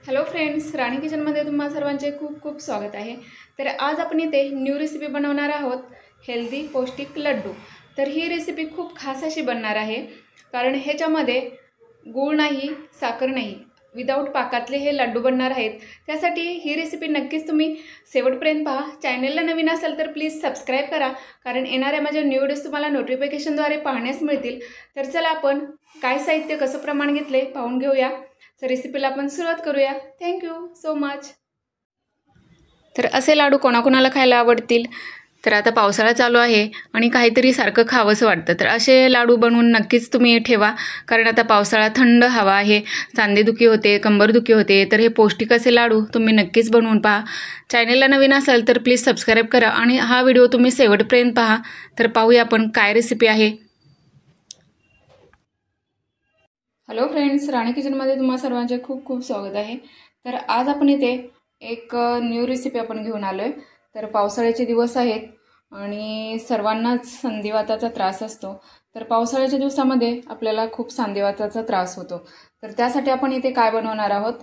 Hello friends, राणी किचनमध्ये तुम्हा सर्वांचे खूप खूप स्वागत आहे। तर आज आपण इथे न्यू रेसिपी बनवणार आहोत, हेल्दी पौष्टिक लड्डू। तर ही रेसिपी खूप खास अशी बनणार आहे, कारण ह्याच्यामध्ये गूळ नाही, साखर नाही, विदाऊट पाकातले हे लड्डू बनणार आहेत। त्यासाठी ही रेसिपी नक्कीच तुम्ही शेवटपर्यंत पहा। चॅनलला नवीन असाल तर प्लीज सबस्क्राइब करा, कारण येणाऱ्या माझ्या न्यू व्हिडिओज तुम्हाला नोटिफिकेशनद्वारे पाहण्यास मिळतील। तर चला आपण काय साहित्य कसं प्रमाण घेतले पाहून घेऊया। तर रेसिपीला आपण सुरुवात करूया। Thank you so much. तर असे लाडू कोणाकोणाला खायला आवडतील? तर आता पावसाळा चालू आहे आणि काहीतरी सारखं खावंसं वाटतं, तर असे लाडू बनवून नक्कीच तुम्ही ठेवा, कारण आता पावसाळा थंड हवा आहे, सांधेदुखी होते, कंबरदुखी होते, तर हे पौष्टिक असे लाडू तुम्ही नक्कीच बनवून पहा। चॅनलला नवीन असाल तर प्लीज सबस्क्राइब करा आणि हा व्हिडिओ तुम्ही शेवटपर्यंत पहा। तर पाहूया आपण काय रेसिपी आहे। हॅलो फ्रेंड्स, राणी किचनमध्ये तुम्हा सर्वांचे खूप खूप स्वागत आहे। तर आज आपण इथे एक न्यू रेसिपी आपण घेऊन आलोय। तर पावसाळ्याचे दिवस आहेत आणि सर्वांनाच संधिवाताचा त्रास असतो। तर पावसाळ्याच्या दिवसामध्ये आपल्याला खूप संधिवाताचा त्रास होतो। तर त्यासाठी आपण इथे काय बनवणार आहोत?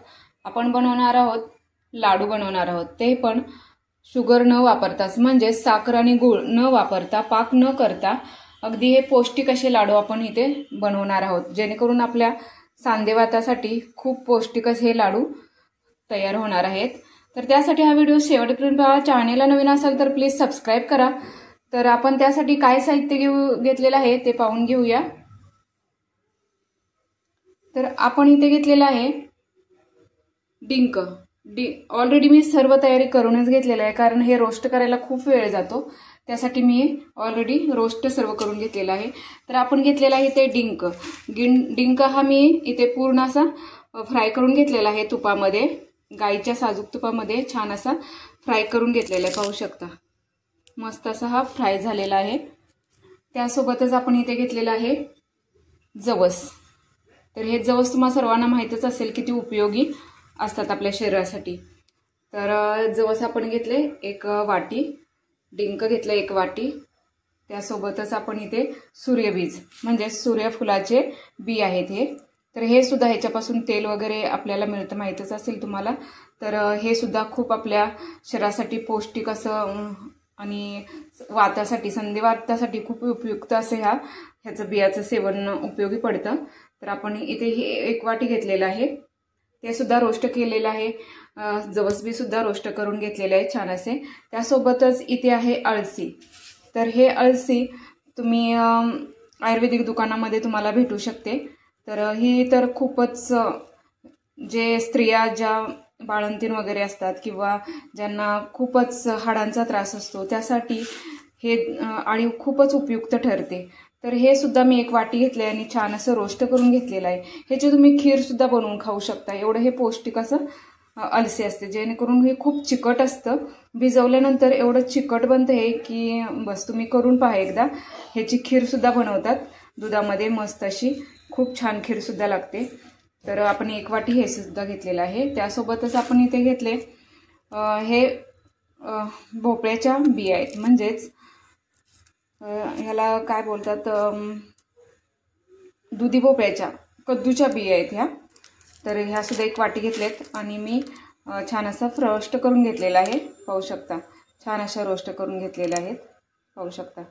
आपण बनवणार आहोत लाडू बनवणार आहोत, ते पण शुगर न वापरताच, म्हणजे साखर आणि गूळ न वापरता, पाक न करता अगदी हे पौष्टिक असे लाडू आपण इथे बनवणार आहोत, जेणेकरून आपल्या सांधेवातासाठी खूप पौष्टिक असे हे लाडू तयार होणार आहेत। तर त्यासाठी हा व्हिडिओ शेवटपर्यंत पहा। चॅनलला नवीन असाल तर प्लीज सबस्क्राइब करा। तर आपण त्यासाठी काय साहित्य घेतलेलं आहे ते पाहून घेऊया। तर आपण इथे घेतलेला आहे डिंक। ऑलरेडी मी सर्व तयारी करूनच घेतलेलं आहे, कारण हे रोस्ट करायला खूप वेळ जातो, त्यासाठी मी ऑलरेडी रोस्ट सर्व करून घेतलेला आहे। तर आपण घेतलेला आहे ते डिंक। डिंक हा मी इथे पूर्ण असा फ्राय करून घेतलेला आहे तुपामध्ये, गाईच्या साजूक तुपामध्ये छान असा फ्राय करून घेतलेला आहे। पाहू शकता मस्त असा हा फ्राय झालेला आहे। त्यासोबतच आपण इथे घेतलेला आहे जवस। तर हे जवस तुम्हा सर्वांना माहीतच असेल किती उपयोगी असतात आपल्या शरीरासाठी। तर जवस आपण घेतले एक वाटी, डिंक घेतलं एक वाटी, त्यासोबतच आपण इथे सूर्यबीज म्हणजे सूर्यफुलाचे बी आहेत हे। तर हे सुद्धा ह्याच्यापासून तेल वगैरे आपल्याला मिळतं, माहीतच असेल तुम्हाला। तर हे सुद्धा खूप आपल्या शरीरासाठी पौष्टिक असं आणि वातासाठी, संधिवातासाठी खूप उपयुक्त असं ह्याचं बियाचं सेवन उपयोगी पडतं। तर आपण इथे हे एक वाटी घेतलेलं आहे, ते सुद्धा रोस्ट केलेलं आहे। जवस बी सुद्धा रोस्ट करून घेतलेले आहे छान असे। त्यासोबतच इथे आहे अळसी। तर हे अळसी तुम्ही आयुर्वेदिक दुकानामध्ये तुम्हाला भेटू शकते। तर ही तर खूपच, जे स्त्रिया ज्या बाळंतीण वगैरे असतात किंवा ज्यांना खूपच हाडांचा त्रास असतो, त्यासाठी हे आळी खूपच उपयुक्त ठरते। तर हे सुद्धा मी एक वाटी घेतले आणि छान असं रोस्ट करून घेतलेलं आहे। ह्याची तुम्ही खीर सुद्धा बनवून खाऊ शकता, एवढं हे पौष्टिक असं अळसी असते, जेणेकरून हे खूप चिकट असतं, भिजवल्यानंतर एवढं चिकट बनतं हे की बस, तुम्ही करून पहा एकदा। ह्याची खीर सुद्धा बनवतात दुधामध्ये, मस्त अशी खूप छान खीर सुद्धा लागते। तर आपण एक वाटी हे सुद्धा घेतलेलं आहे। त्यासोबतच आपण इथे घेतले हे भोपळ्याच्या बिया आहेत, म्हणजेच ह्याला काय बोलतात, दुधी भोपळ्याच्या, कद्दूच्या बिया आहेत ह्या। तर ह्या सुद्धा एक वाटी घेतलेत आणि मी छान असा रोस्ट करून घेतलेला आहे। पाहू शकता छान अशा रोस्ट करून घेतलेल्या आहेत, पाहू शकता।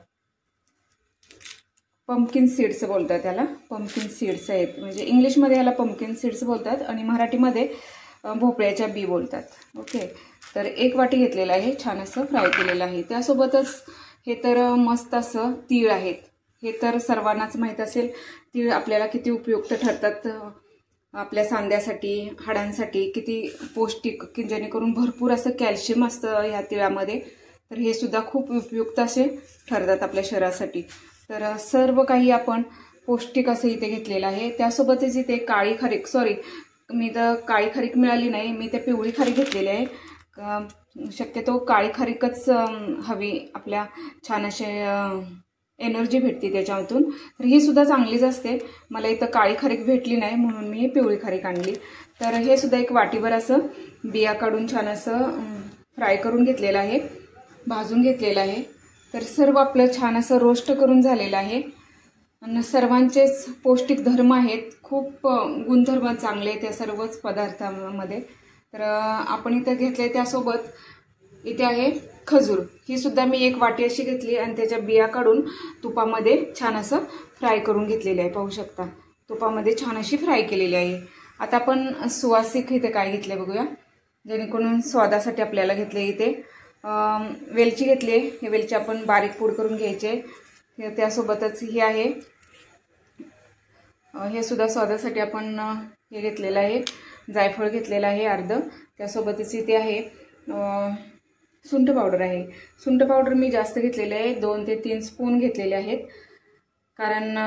पंपकिन सीड्स बोलतात त्याला, पंपकिन सीड्स आहेत, म्हणजे इंग्लिशमध्ये याला पंपकिन सीड्स बोलतात आणि मराठीमध्ये भोपळ्याच्या बी बोलतात। ओके, तर एक वाटी घेतलेलं आहे, छान असं फ्राय केलेलं आहे। त्यासोबतच हे तर मस्त असं तीळ आहेत। हे तर सर्वांनाच माहीत असेल, तीळ आपल्याला किती उपयुक्त ठरतात आपल्या सांध्यासाठी, हाडांसाठी, किती पौष्टिक, की जेणेकरून भरपूर असं कॅल्शियम असतं ह्या तिळामध्ये। तर हे सुद्धा खूप उपयुक्त असे ठरतात आपल्या शरीरासाठी। तर सर्व काही आपण पौष्टिक असं इथे घेतलेलं आहे। त्यासोबतच इथे काळी खारीक, सॉरी मी तर काळी खारीक मिळाली नाही, मी ते पिवळी खारीक घेतलेली आहे। शक्यतो काळी खारीकच हवी, आपल्या छान असे एनर्जी भेटते त्याच्यातून। तर ही सुद्धा चांगलीच असते, मला इथं काळी खारीक भेटली नाही म्हणून मी पिवळी खारीक आणली। तर हे सुद्धा एक वाटीभर असं बिया काढून छान असं फ्राय करून घेतलेलं आहे, भाजून घेतलेलं आहे। तर सर्व आपलं छान असं रोस्ट करून झालेलं आहे आणि सर्वांचेच पौष्टिक धर्म आहेत, खूप गुणधर्म चांगले आहेत या सर्वच पदार्थांमध्ये। तर आपण इथं घेतले त्यासोबत इथे आहे खजूर, ही सुद्धा मी एक वाटी अशी घेतली आणि त्याच्या बिया काढून तुपामध्ये छान असं फ्राय करून घेतलेले आहे। पाहू शकता तुपामध्ये छान अशी फ्राय केलेली आहे। आता आपण सुवासिक इथे काय घेतले बघूया, जेणेकरून स्वादासाठी आपल्याला घेतले इथे वेलची घेतली आहे। हे वेलची आपण बारीक पूड करून घ्यायचे। त्यासोबतच हे आहे, हे सुद्धा स्वादासाठी आपण हे घेतलेलं आहे, जायफळ घेतलेलं आहे अर्ध। त्यासोबतच इथे आहे सुंठ पावडर आहे। सुंठ पावडर मी जास्त घेतलेले आहे, 2 ते 3 स्पून घेतलेले आहेत, कारण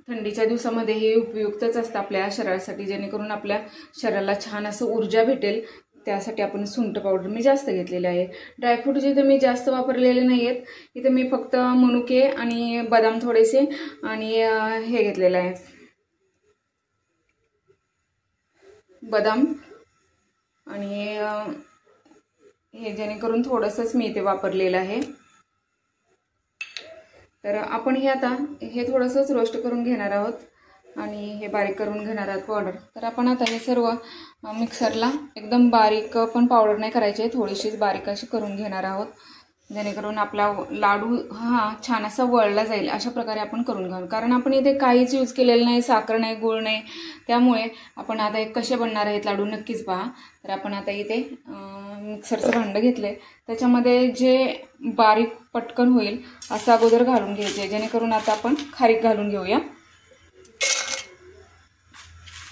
थंडीच्या दिवसामध्ये हे उपयुक्तच असतं आपल्या शरीरासाठी, जेणेकरून आपल्या शरीराला छान असं ऊर्जा भेटेल, त्यासाठी आपण सुंठ पावडर मी जास्त घेतलेले आहे। ड्रायफ्रूट जे मी जास्त वापरलेले नाही आहेत, इथे मी फक्त मनुके आणि बदाम थोडेसे आणि हे घेतलेलं आहे बदाम आणि हे, जेणेकरून थोडंसंच मी इथे वापरलेलं आहे। तर आपण हे आता हे थोडंसंच रोस्ट करून घेणार आहोत आणि हे बारीक करून घेणार आहोत पावडर। तर आपण आता हे सर्व मिक्सरला एकदम बारीक पण पावडर नाही करायचे, थोडीशीच बारीक अशी करून घेणार आहोत, जेणेकरून आपला लाडू हा छान असा वळला जाईल अशा प्रकारे आपण करून घेऊ। कारण आपण इथे काहीच यूज केलेलं नाही, साखर नाही, गूळ नाही, त्यामुळे आपण आता एक कसे बनणार आहेत लाडू नक्कीच पहा। तर आपण आता इथे मिक्सरचं भांडं घेतले, त्याच्यामध्ये जे बारीक पटकन होईल असं अगोदर घालून घ्यायचे, जेणेकरून आता आपण खारीक घालून घेऊया,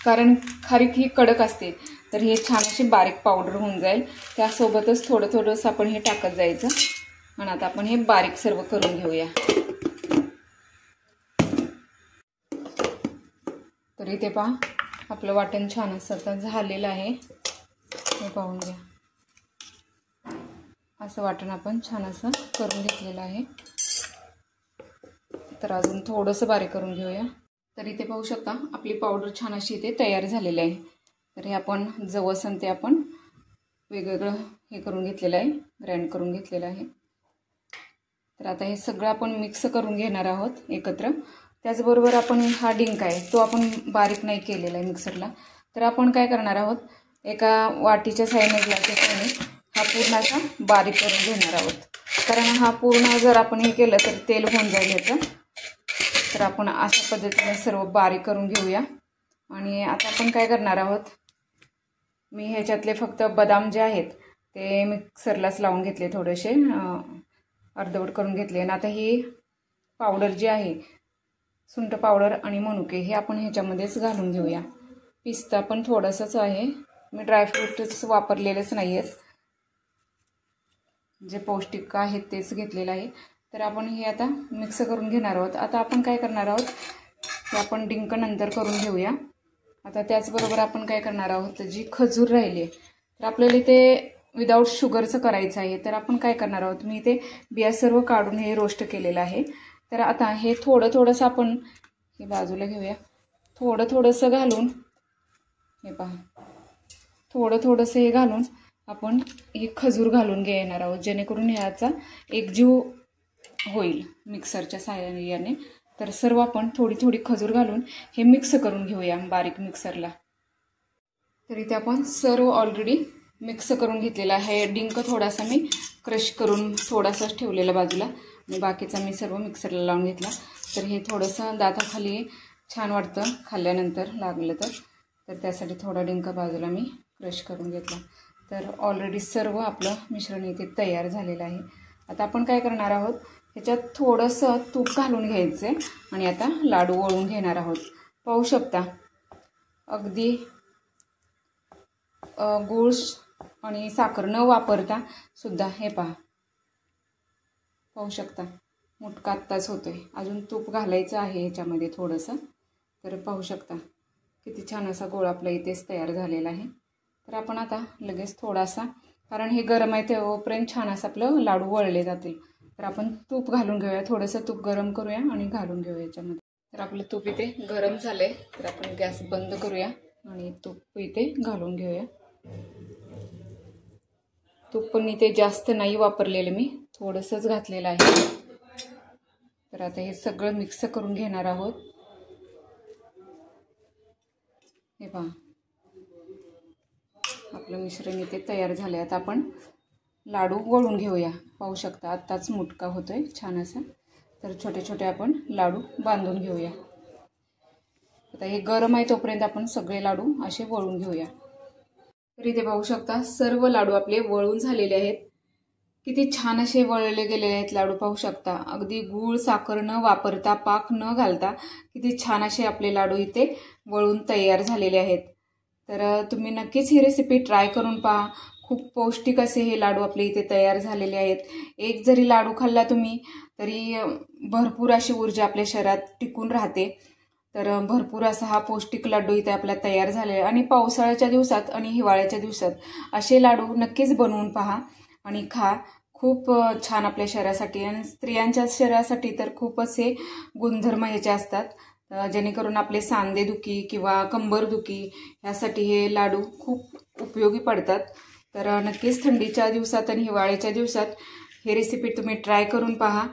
कारण खारीक ही कडक असते, तर हे छान अशी बारीक पावडर होऊन जाईल। त्यासोबतच थोडं थोडंसं आपण हे टाकत जायचं आणि आता आपण हे बारीक सर्व करून घेऊया। तर इथे पहा आपलं वाटण छान असं आता झालेलं आहे, हे पाहून घ्या। असं वाटण आपण छान असं करून घेतलेलं आहे। तर अजून थोडंसं बारीक करून घेऊया। तर इथे पाहू शकता आपली पावडर छान अशी इथे तयार झालेली आहे। तर हे आपण जवस ते आपण वेगवेगळं हे करून घेतलेलं आहे, ग्राइंड करून घेतलेलं आहे। तर आता हे सगळं आपण मिक्स करून घेणार आहोत एकत्र। त्याचबरोबर आपण हा डिंक आहे तो आपण बारीक नाही केलेला आहे मिक्सरला, तर आपण काय करणार आहोत, एका वाटीच्या साईडने ग्लासच्या हा पूर्ण असा बारीक करून घेणार आहोत, कारण हा पूर्ण जर आपण हे केलं तर तेल होऊन जाईल ह्याचं। तर आपण अशा पद्धतीने सर्व बारीक करून घेऊया। आणि आता आपण काय करणार आहोत, मी ह्याच्यातले फक्त बदाम जे आहेत ते मिक्सरलाच लावून घेतले, थोडेसे अर्धवट करून घेतले। आणि आता ही पावडर जी आहे सुंठ पावडर आणि मनुके हे आपण ह्याच्यामध्येच घालून घेऊया। पिस्ता पण थोडंसंच आहे, मी ड्रायफ्रूटच वापरलेलेच नाही आहेत, जे पौष्टिक आहेत तेच घेतलेलं आहे। तर आपण हे आता मिक्स करून घेणार आहोत। आता आपण काय करणार आहोत, ते आपण डिंक नंतर करून घेऊया। आता त्याचबरोबर आपण काय करणार आहोत, जी खजूर राहिली तर आपल्याला इथे विदाऊट शुगरचं करायचं आहे, तर आपण काय करणार आहोत, मी इथे बिया सर्व काढून हे रोस्ट केलेलं आहे। तर आता हे थोडं थोडंसं आपण हे बाजूला घेऊया, थोडं थोडंसं घालून हे पहा, थोडं थोडंसं हे घालून आपण हे खजूर घालून घेणार आहोत, जेणेकरून ह्याचा एकजीव होईल मिक्सरच्या साहाय्याने। तर सर्व आपण थोडी थोडी खजूर घालून हे मिक्स करून घेऊया बारीक मिक्सरला। तर इथे आपण सर्व ऑलरेडी मिक्स करून घेतलेला आहे। डिंक थोडासा मी क्रश करून थोडासाच ठेवलेला बाजूला आणि बाकीचा मी सर्व मिक्सरला लावून घेतला। तर हे थोडंसं दाताखाली छान वाटतं खाल्ल्यानंतर लागलं तर त्यासाठी थोडा डिंक बाजूला मी क्रश करून घेतला। तर ऑलरेडी सर्व आपलं मिश्रण इथे तयार झालेलं आहे। आता आपण काय करणार आहोत, ह्याच्यात थोडंसं तूप घालून घ्यायचं आहे आणि आता लाडू वळून घेणार आहोत। पाहू शकता अगदी गूळ आणि साखर न वापरता सुद्धा हे पहा, पाहू शकता मुटका आत्ताच होतोय, अजून तूप घालायचं आहे ह्याच्यामध्ये थोडंसं। तर पाहू शकता किती छान असा गोळा आपला इथेच तयार झालेला आहे। तर आपण आता लगेच थोडासा, कारण हे गरम आहे तेव्हापर्यंत छान असं आपलं लाडू वळले जातील, तर आपण तूप घालून घेऊया, थोडंसं तूप गरम करूया आणि घालून घेऊया याच्यामध्ये। तर आपलं तूप इथे गरम झालंय, तर आपण गॅस बंद करूया आणि तूप इथे घालून घेऊया। तूप पण इथे जास्त नाही वापरलेलं, मी थोडंसंच घातलेलं आहे। तर आता हे सगळं मिक्स करून घेणार आहोत। हे पहा आपलं मिश्रण इथे तयार झालं आहे. आता आपण लाडू वळून घेऊया. पाहू शकता आत्ताच मुटका होतोय छान असा. तर छोटे छोटे आपण लाडू बांधून घेऊया. आता हे गरम आहे तोपर्यंत आपण सगळे लाडू असे वळून घेऊया. तर इथे पाहू शकता सर्व लाडू आपले वळून झालेले आहेत. किती छान असे वळले गेलेले आहेत लाडू पाहू शकता. अगदी गूळ साखर न वापरता, पाक न घालता किती छान असे आपले लाडू इथे वळून तयार झालेले आहेत. तर तुम्ही नक्कीच ही रेसिपी ट्राय करून पहा. खूप पौष्टिक असे हे लाडू आपले इथे तयार झालेले आहेत. एक जरी लाडू खाल्ला तुम्ही तरी भरपूर अशी ऊर्जा आपल्या शरीरात टिकून राहते. तर भरपूर असा हा पौष्टिक लाडू इथे आपला तयार झालेला आहे. आणि पावसाळ्याच्या दिवसात आणि हिवाळ्याच्या दिवसात असे लाडू नक्कीच बनवून पहा आणि खा. खूप छान आपल्या शरीरासाठी आणि स्त्रियांच्या शरीरासाठी तर खूप असे गुणधर्म ह्याचे असतात, जेणेकरून आपले सांधेदुखी किंवा कंबरदुखी ह्यासाठी हे लाडू खूप उपयोगी पडतात. तर नक्कीच थंडीच्या दिवसात आणि हिवाळ्याच्या दिवसात ही रेसिपी तुम्ही ट्राय करून पहा.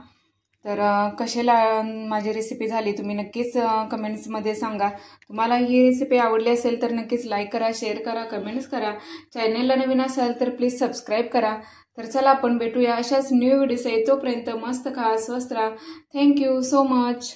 तर कशाला माझी रेसिपी झाली तुम्ही नक्कीच कमेंट्समध्ये सांगा. तुम्हाला ही रेसिपी आवडली असेल तर नक्कीच लाईक करा, शेअर करा, कमेंट्स करा. चॅनलला नवीन असाल तर प्लीज सबस्क्राईब करा. तर चला आपण भेटूया अशाच न्यू व्हिडिओ. तोपर्यंत मस्त खा, स्वस्त राहा. Thank you so much.